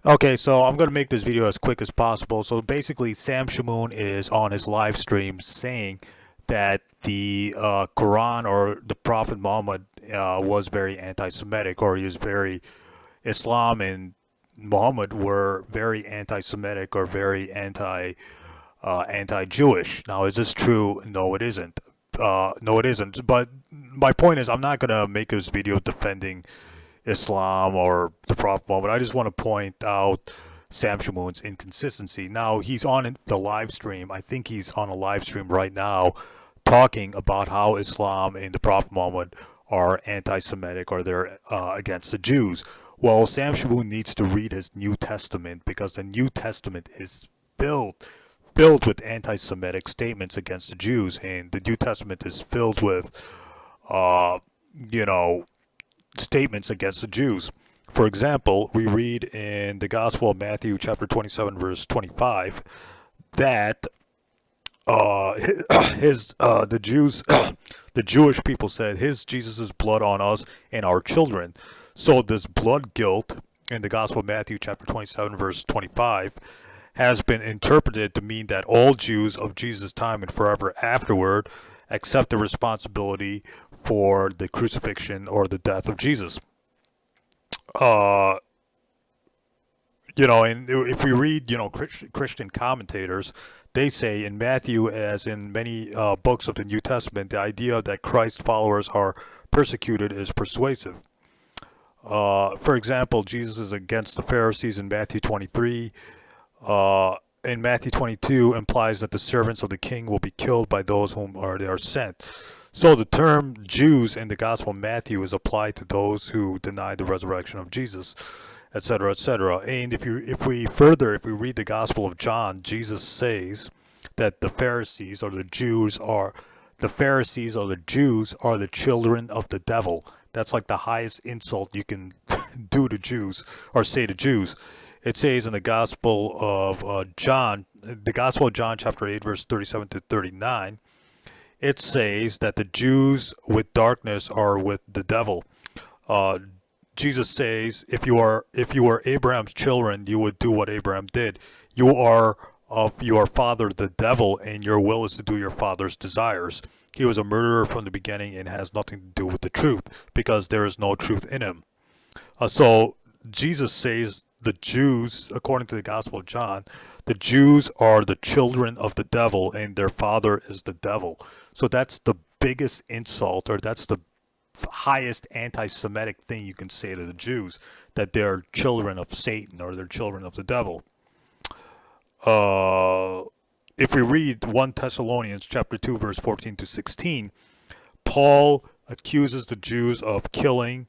Okay, so I'm going to make this video as quick as possible. So basically, Sam Shamoun is on his live stream saying that the Quran or the Prophet Muhammad was very anti-Semitic, or he is very Islam and Muhammad were very anti-Semitic or very anti-Jewish. Now, is this true? No, it isn't. No, it isn't. But my point is, I'm not going to make this video defending Islam or the Prophet Muhammad. I just want to point out Sam Shamoun's inconsistency. Now, he's on the live stream. I think he's on a live stream right now talking about how Islam and the Prophet Muhammad are anti-Semitic or they're against the Jews. Well, Sam Shamoun needs to read his New Testament because the New Testament is filled with anti-Semitic statements against the Jews, and the New Testament is filled with, uh, you know, statements against the Jews. For example, we read in the Gospel of Matthew, chapter 27, verse 25, that the Jews, the Jewish people said, "His Jesus' blood on us and our children." So this blood guilt in the Gospel of Matthew, chapter 27, verse 25, has been interpreted to mean that all Jews of Jesus' time and forever afterward accept the responsibility for the crucifixion or the death of Jesus. Uh, and if we read, Christian commentators, they say in Matthew, as in many books of the New Testament, the idea that Christ's followers are persecuted is persuasive. For example, Jesus is against the Pharisees in Matthew 23. In Matthew 22 implies that the servants of the king will be killed by those whom they are sent. So the term Jews in the Gospel of Matthew is applied to those who deny the resurrection of Jesus, etc., etc. And if we read the Gospel of John, Jesus says that the Pharisees or the Jews are the children of the devil. That's like the highest insult you can do to Jews or say to Jews. It says in the Gospel of John, the Gospel of John, chapter 8, verse 37 to 39, it says that the Jews with darkness are with the devil. Uh, Jesus says, if you are Abraham's children, you would do what Abraham did. You are of your father, the devil, and your will is to do your father's desires. He was a murderer from the beginning and has nothing to do with the truth because there is no truth in him. So Jesus says the Jews, according to the Gospel of John, the Jews are the children of the devil and their father is the devil. So that's the biggest insult, or that's the highest anti-Semitic thing you can say to the Jews, that they're children of Satan or they're children of the devil. Uh, if we read 1 Thessalonians chapter 2 verse 14 to 16, Paul accuses the Jews of killing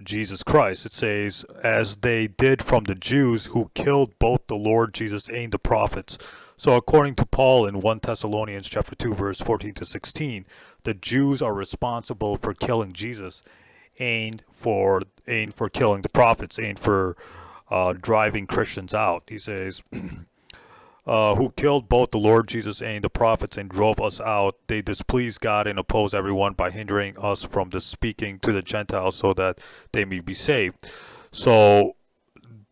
Jesus Christ. It says, as they did from the Jews who killed both the Lord Jesus and the prophets. So according to Paul in 1 Thessalonians chapter 2 verse 14 to 16, the Jews are responsible for killing Jesus and for killing the prophets and for driving Christians out. He says, who killed both the Lord Jesus and the prophets and drove us out. They displeased God and opposed everyone by hindering us from the speaking to the Gentiles so that they may be saved. So,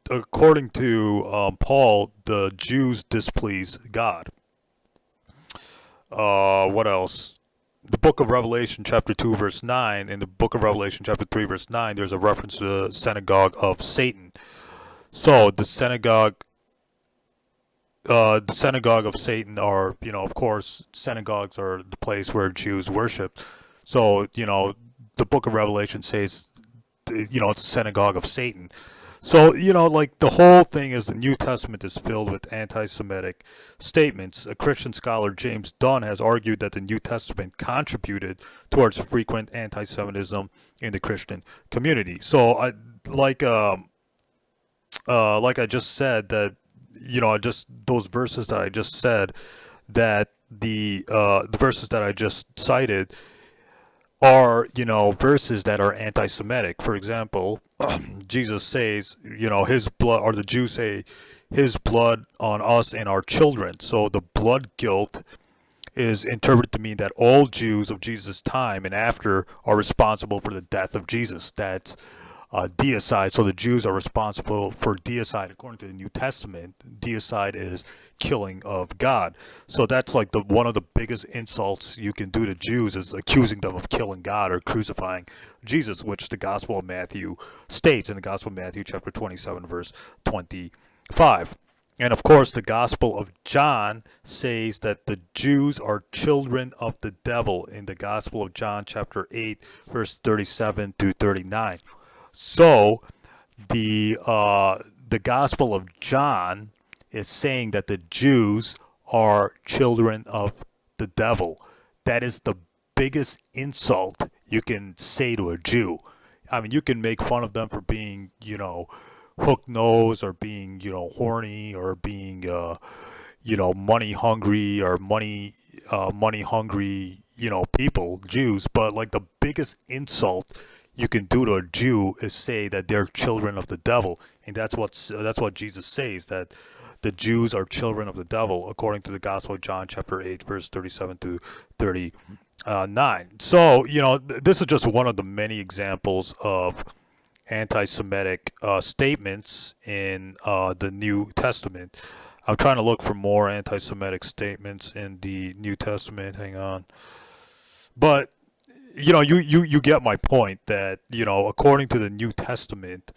according to Paul, the Jews displeased God. What else? The book of Revelation, chapter 2, verse 9, and the book of Revelation, chapter 3, verse 9, there's a reference to the synagogue of Satan. So, the synagogue of Satan are, of course, synagogues are the place where Jews worship. So, the book of Revelation says, it's a synagogue of Satan. So, like the whole thing is the New Testament is filled with anti Semitic statements. A Christian scholar, James Dunn, has argued that the New Testament contributed towards frequent anti Semitism in the Christian community. So, like I just said, that just those verses that I just said, that the verses that I just cited are verses that are anti-Semitic. For example, Jesus says, his blood, or the Jews say, his blood on us and our children. So the blood guilt is interpreted to mean that all Jews of Jesus' time and after are responsible for the death of Jesus. That's deicide. So the Jews are responsible for deicide. According to the New Testament, deicide is killing of God. So that's like the one of the biggest insults you can do to Jews is accusing them of killing God or crucifying Jesus, which the Gospel of Matthew states in the Gospel of Matthew chapter 27 verse 25. And of course, the Gospel of John says that the Jews are children of the devil in the Gospel of John chapter 8 verse 37 through 39. So the Gospel of John is saying that the Jews are children of the devil. That is the biggest insult you can say to a Jew. I mean, you can make fun of them for being, hook nose or being, horny or being, money hungry or money hungry, people, Jews. But like the biggest insult you can do to a Jew is say that they're children of the devil, and that's what Jesus says, that the Jews are children of the devil, according to the Gospel of John, chapter 8, verse 37 to 39. So, this is just one of the many examples of anti-Semitic statements in the New Testament. I'm trying to look for more anti-Semitic statements in the New Testament. Hang on. But, you get my point that, according to the New Testament,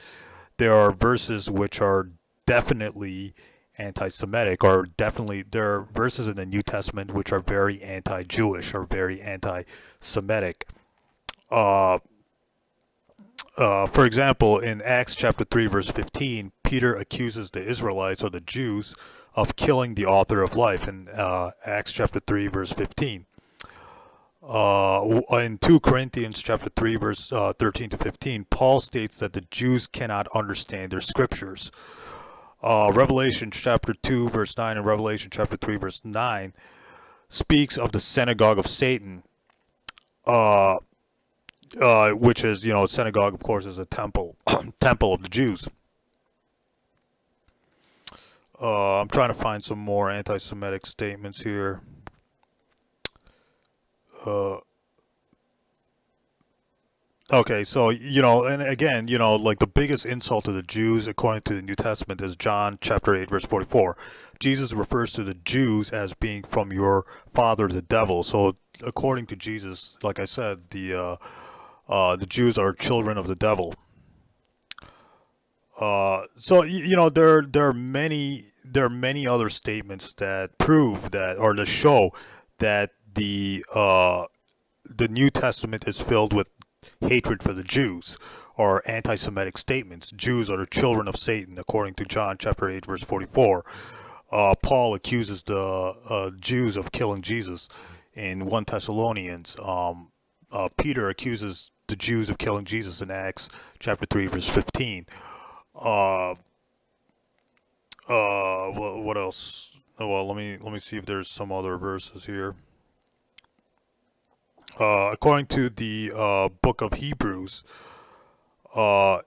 there are verses which are definitely anti-Semitic, or definitely there are verses in the New Testament which are very anti-Jewish or very anti-Semitic. For example, in Acts chapter 3 verse 15, Peter accuses the Israelites or the Jews of killing the author of life in Acts chapter 3 verse 15. In 2 Corinthians chapter 3 verse 13 to 15, Paul states that the Jews cannot understand their scriptures. Revelation chapter 2 verse 9 and Revelation chapter 3 verse 9 speaks of the synagogue of Satan, which is, synagogue, of course, is a temple, temple of the Jews. I'm trying to find some more anti-Semitic statements here. Okay, so, and again, like the biggest insult to the Jews, according to the New Testament, is John chapter 8, verse 44. Jesus refers to the Jews as being from your father, the devil. So, according to Jesus, like I said, the Jews are children of the devil. So, there are many other statements that prove that, or to show that the New Testament is filled with hatred for the Jews, or anti-Semitic statements. Jews are the children of Satan, according to John chapter 8 verse 44. Paul accuses the Jews of killing Jesus in 1 Thessalonians. Peter accuses the Jews of killing Jesus in Acts chapter 3 verse 15. What else? Well, let me see if there's some other verses here. According to the book of Hebrews, but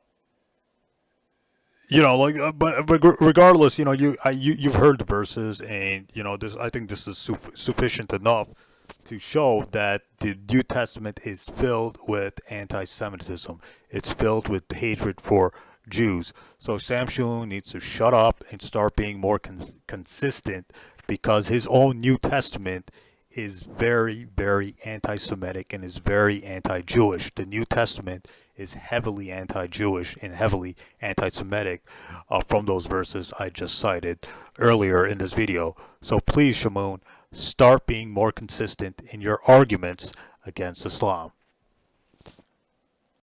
regardless, you've heard the verses, and this, I think this is sufficient enough to show that the New Testament is filled with anti-Semitism. It's filled with hatred for Jews. So Sam Shamoun needs to shut up and start being more consistent, because his own New Testament is very, very anti-Semitic and is very anti-Jewish. The New Testament is heavily anti-Jewish and heavily anti-Semitic from those verses I just cited earlier in this video. So please, Shamoun, start being more consistent in your arguments against Islam.